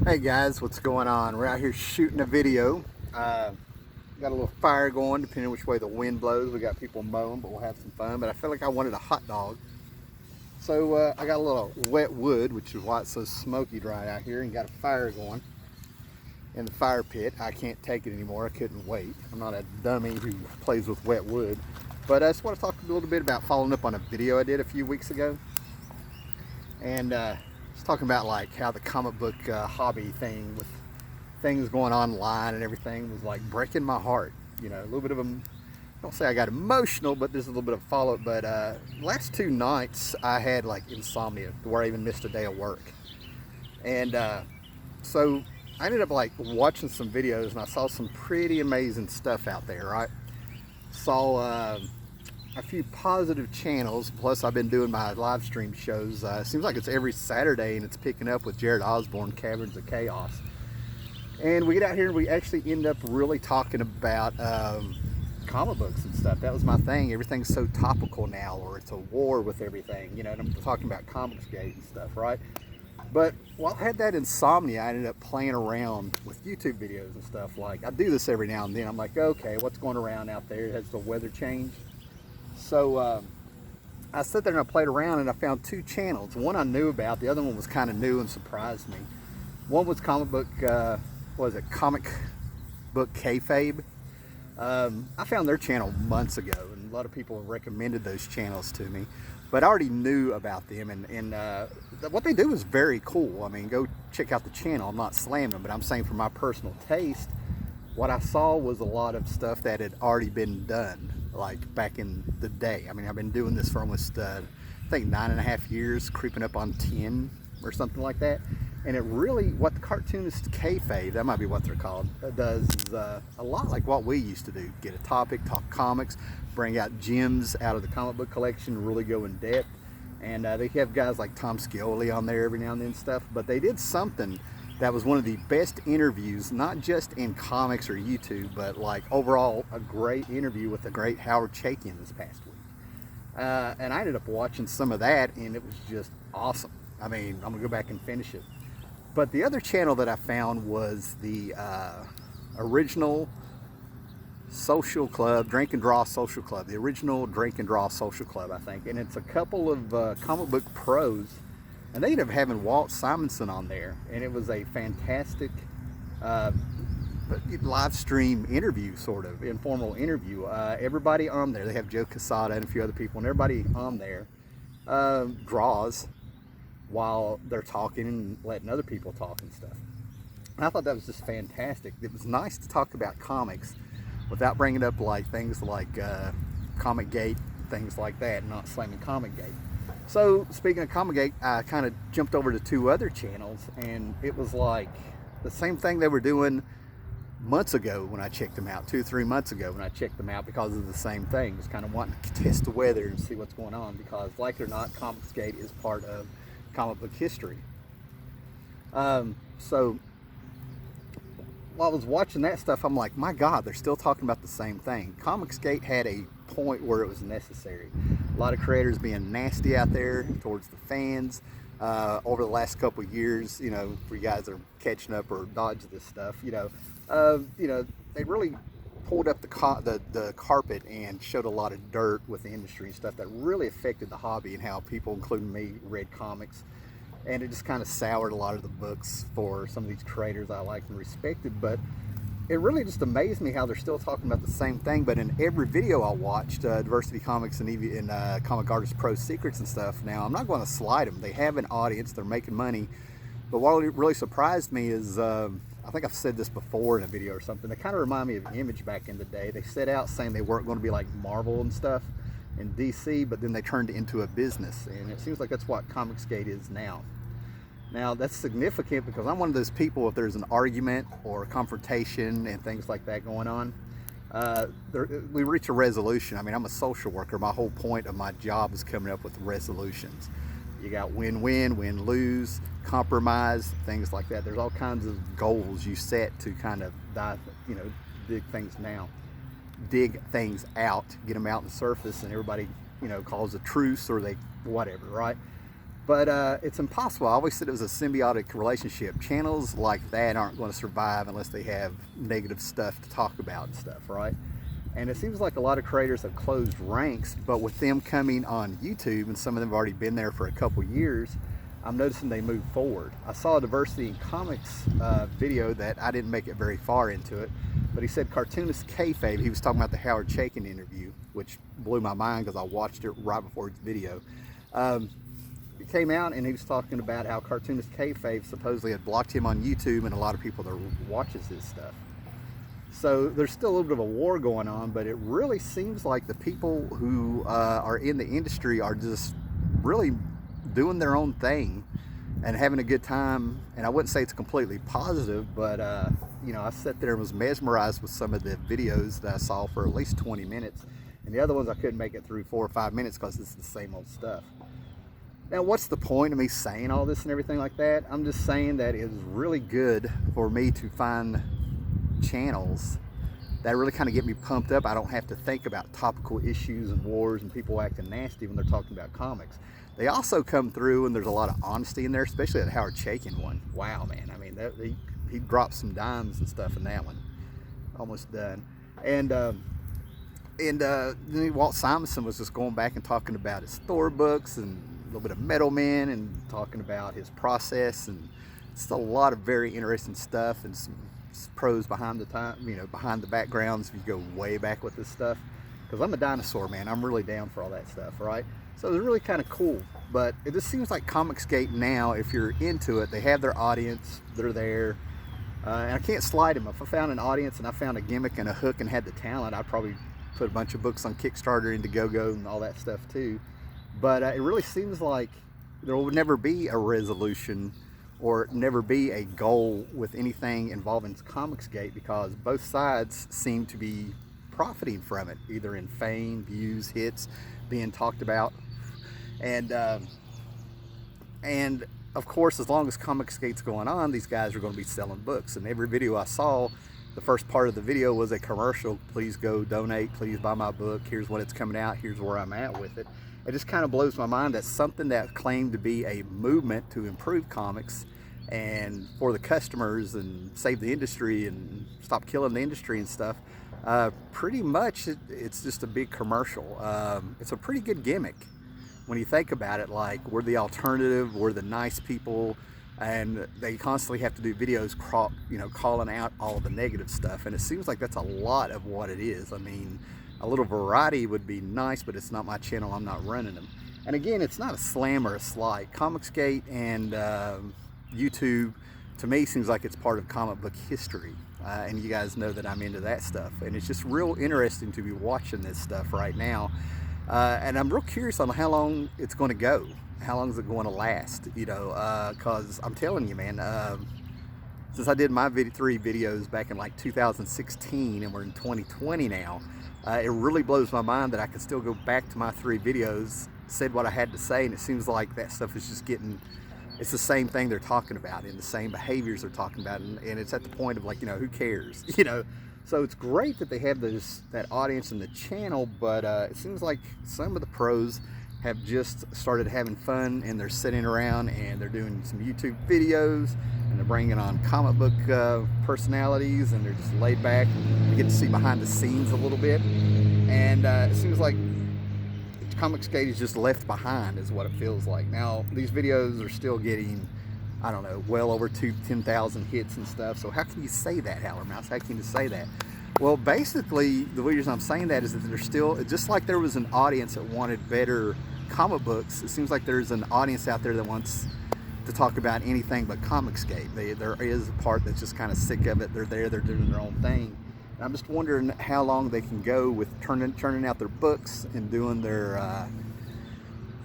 Hey guys, what's going on? We're out here shooting a video. Got a little fire going, depending on which way the wind blows. We got people mowing, but we'll have some fun. But I feel like I wanted a hot dog. So I got a little wet wood, which is why it's so smoky dry out here, and got a fire going in the fire pit. I can't take it anymore. I couldn't wait. I'm not a dummy who plays with wet wood. But I just want to talk a little bit about following up on a video I did a few weeks ago. And just talking about like how the comic book hobby thing with things going online and everything was like breaking my heart. You know, a little bit of them. I don't say I got emotional, but there's a little bit of follow-up. But last two nights I had like insomnia, where I even missed a day of work. And so I ended up like watching some videos, and I saw some pretty amazing stuff out there. Right? Saw a few positive channels. Plus, I've been doing my live stream shows. It seems like it's every Saturday, and it's picking up with Jared Osborne, Caverns of Chaos. And we get out here and we actually end up really talking about comic books and stuff. That was my thing. Everything's so topical now, or it's a war with everything, you know, and I'm talking about ComicsGate and stuff, right? But while I had that insomnia, I ended up playing around with YouTube videos and stuff. Like, I do this every now and then. I'm like, okay, what's going around out there? Has the weather changed? So I sat there and I played around, and I found two channels. One I knew about, the other one was kind of new and surprised me. One was comic book, Comic Book Kayfabe. I found their channel months ago, and a lot of people have recommended those channels to me. But I already knew about them, and what they do is very cool. I mean, go check out the channel. I'm not slamming them, but I'm saying for my personal taste, what I saw was a lot of stuff that had already been done, like back in the day. I mean, I've been doing this for almost, I think 9.5 years, creeping up on 10 or something like that. And it really, what the cartoonist kayfabe, that might be what they're called, does is a lot like what we used to do. Get a topic, talk comics, bring out gems out of the comic book collection, really go in depth. And they have guys like Tom Scioli on there every now and then stuff. But they did something that was one of the best interviews, not just in comics or YouTube, but like overall a great interview with the great Howard Chaykin this past week. And I ended up watching some of that, and it was just awesome. I mean, I'm gonna go back and finish it. But the other channel that I found was the original social club, Drink and Draw Social Club, the original Drink and Draw Social Club, I think. And it's a couple of comic book pros, and they ended up having Walt Simonson on there, and it was a fantastic live stream interview, sort of informal interview. Everybody on there, they have Joe Quesada and a few other people, and everybody on there draws while they're talking and letting other people talk and stuff. And I thought that was just fantastic. It was nice to talk about comics without bringing up like things like ComicGate, things like that, not slamming ComicGate. So speaking of ComicGate, I kind of jumped over to two other channels, and it was like the same thing they were doing months ago when I checked them out, 2 or 3 months ago when I checked them out, because of the same thing, just kind of wanting to test the weather and see what's going on, because like it or not, ComicsGate is part of comic book history. So while I was watching that stuff, I'm like, my God, they're still talking about the same thing. ComicsGate had a point where it was necessary. A lot of creators being nasty out there towards the fans over the last couple of years. You know, for you guys that are catching up or dodging this stuff, you know, they really pulled up the carpet and showed a lot of dirt with the industry and stuff that really affected the hobby, and how people, including me, read comics. And it just kind of soured a lot of the books for some of these creators I liked and respected. But it really just amazed me how they're still talking about the same thing. But in every video I watched, Diversity Comics and even Comic Artist Pro Secrets and stuff, now I'm not going to slide them. They have an audience, they're making money. But what really surprised me is, I think I've said this before in a video or something, they kind of remind me of Image back in the day. They set out saying they weren't going to be like Marvel and stuff in DC, but then they turned it into a business, and it seems like that's what ComicsGate is now. Now that's significant, because I'm one of those people, if there's an argument or a confrontation and things like that going on, we reach a resolution. I mean, I'm a social worker. My whole point of my job is coming up with resolutions. You got win-win, win-lose, compromise, things like that. There's all kinds of goals you set to kind of dig things out, get them out in the surface, and everybody, calls a truce, or they, whatever, right? But it's impossible. I always said it was a symbiotic relationship. Channels like that aren't going to survive unless they have negative stuff to talk about and stuff, right? And it seems like a lot of creators have closed ranks, but with them coming on YouTube, and some of them have already been there for a couple years, I'm noticing they move forward. I saw a diversity in comics video that I didn't make it very far into it, but he said cartoonist kayfabe. He was talking about the Howard Chaykin interview, which blew my mind because I watched it right before his video. It came out and he was talking about how cartoonist kayfabe supposedly had blocked him on YouTube and a lot of people that watches his stuff. So there's still a little bit of a war going on, but it really seems like the people who are in the industry are just really doing their own thing and having a good time. And I wouldn't say it's completely positive, but you know, I sat there and was mesmerized with some of the videos that I saw for at least 20 minutes. And the other ones I couldn't make it through 4 or 5 minutes because it's the same old stuff. Now, what's the point of me saying all this and everything like that? I'm just saying that it's really good for me to find channels that really kind of get me pumped up. I don't have to think about topical issues and wars and people acting nasty when they're talking about comics. They also come through and there's a lot of honesty in there, especially that Howard Chaykin one. Wow, man. I mean, he dropped some dimes and stuff in that one. Almost done. And then Walt Simonson was just going back and talking about his Thor books and a little bit of Metal Men and talking about his process, and it's a lot of very interesting stuff and some pros behind the time, you know, behind the backgrounds if you go way back with this stuff. Because I'm a dinosaur, man. I'm really down for all that stuff, right? So it's really kind of cool. But it just seems like ComicsGate now, if you're into it, they have their audience, they're there. And I can't slide them. If I found an audience and I found a gimmick and a hook and had the talent, I'd probably put a bunch of books on Kickstarter, Indiegogo, and all that stuff too. But it really seems like there will never be a resolution or never be a goal with anything involving ComicsGate, because both sides seem to be profiting from it, either in fame, views, hits, being talked about. And of course, as long as ComicsGate's going on, these guys are going to be selling books. And every video I saw, the first part of the video was a commercial. Please go donate, please buy my book, here's when it's coming out, here's where I'm at with it. It just kind of blows my mind that something that claimed to be a movement to improve comics and for the customers and save the industry and stop killing the industry and stuff, pretty much it's just a big commercial. It's a pretty good gimmick when you think about it. Like, we're the alternative, we're the nice people, and they constantly have to do videos, you know, calling out all the negative stuff, and it seems like that's a lot of what it is. I mean, a little variety would be nice, but it's not my channel, I'm not running them. And again, it's not a slam or a slight. ComicsGate and YouTube, to me, seems like it's part of comic book history. And you guys know that I'm into that stuff. And it's just real interesting to be watching this stuff right now. And I'm real curious on how long it's going to go. How long is it going to last? You know, because I'm telling you, man, since I did my 3 videos back in like 2016 and we're in 2020 now, it really blows my mind that I can still go back to my 3 videos, said what I had to say, and it seems like that stuff is just getting, it's the same thing they're talking about and the same behaviors they're talking about, and it's at the point of like, you know, who cares, you know? So it's great that they have that audience in the channel, but it seems like some of the pros have just started having fun and they're sitting around and they're doing some YouTube videos and they're bringing on comic book personalities, and they're just laid back. You get to see behind the scenes a little bit, and it seems like ComicsGate is just left behind is what it feels like. Now, these videos are still getting, I don't know, well over 10,000 hits and stuff. So how can you say that, Howler Mouse? How can you say that? Well, basically, the reason I'm saying that is that there's still, just like there was an audience that wanted better comic books, it seems like there's an audience out there that wants to talk about anything but ComicsGate. There is a part that's just kind of sick of it. They're there, they're doing their own thing. And I'm just wondering how long they can go with churning out their books and doing their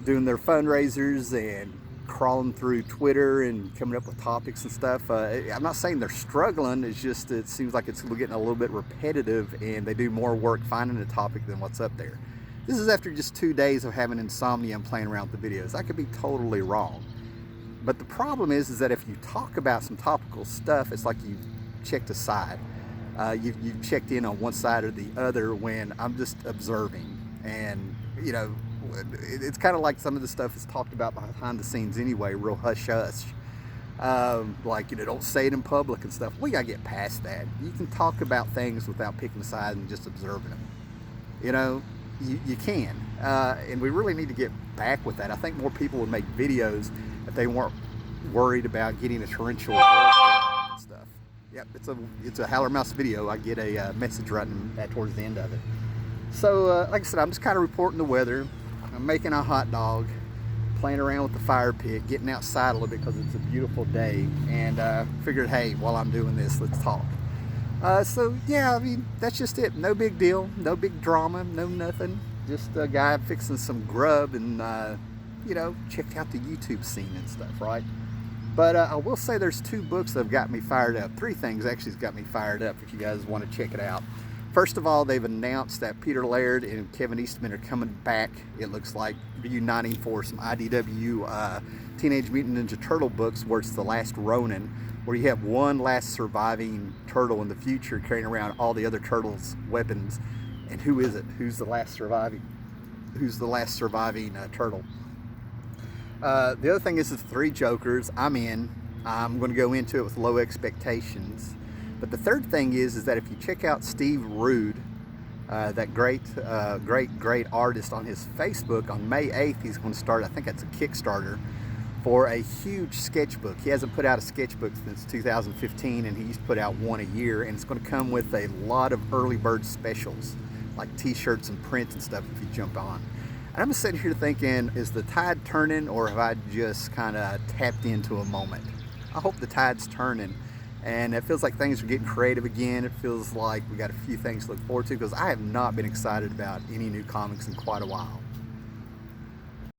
fundraisers and crawling through Twitter and coming up with topics and stuff. I'm not saying they're struggling, it's just it seems like it's getting a little bit repetitive and they do more work finding a topic than what's up there. This is after just 2 days of having insomnia and playing around with the videos. I could be totally wrong. But the problem is that if you talk about some topical stuff, it's like you've checked a side. You've checked in on one side or the other when I'm just observing. And, you know, it's kind of like some of the stuff is talked about behind the scenes anyway, real hush hush. Like, you know, don't say it in public and stuff. We gotta get past that. You can talk about things without picking a side and just observing them. You know, you can. And we really need to get back with that. I think more people would make videos if they weren't worried about getting a torrential and stuff. Yep, it's a Howler Mouse video. I get a message right towards the end of it. So, like I said, I'm just kind of reporting the weather. I'm making a hot dog, playing around with the fire pit, getting outside a little bit because it's a beautiful day, and figured, hey, while I'm doing this, let's talk. So yeah, I mean, that's just it. No big deal, no big drama, no nothing. Just a guy fixing some grub and, you know, checked out the YouTube scene and stuff, right? But I will say there's 2 books that have got me fired up. 3 things actually has got me fired up if you guys want to check it out. First of all, they've announced that Peter Laird and Kevin Eastman are coming back. It looks like reuniting for some IDW Teenage Mutant Ninja Turtle books where it's the last Ronin, where you have one last surviving turtle in the future carrying around all the other turtles' weapons. And who is it? Who's the last surviving turtle? The other thing is the 3 Jokers. I'm in. I'm going to go into it with low expectations. But the third thing is that if you check out Steve Rude, that great artist, on his Facebook, on May 8th, he's going to start, I think that's a Kickstarter, for a huge sketchbook. He hasn't put out a sketchbook since 2015, and he's put out one a year, and it's going to come with a lot of early bird specials, like t-shirts and prints and stuff if you jump on. And I'm just sitting here thinking, is the tide turning, or have I just kind of tapped into a moment? I hope the tide's turning, and it feels like things are getting creative again. It feels like we got a few things to look forward to, because I have not been excited about any new comics in quite a while.